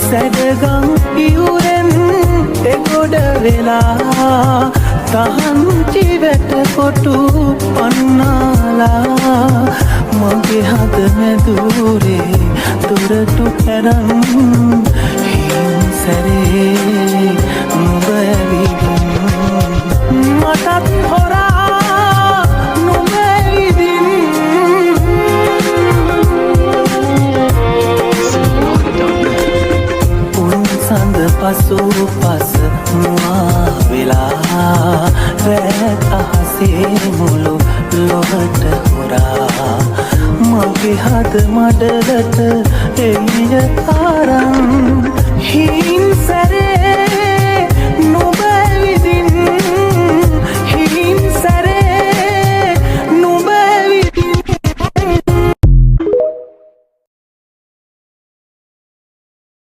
සැඩගම් ඉවුරෙන් එගොඩ වෙලා තහංචි වැට කොටු පන්නාලා මගේ හද මැදුරේ දොරටු පැරන් සැරේ නුඹ ඇවිදින් මටත් හොරා නුඹ ඇවිදින් උන් සඳ පසු පස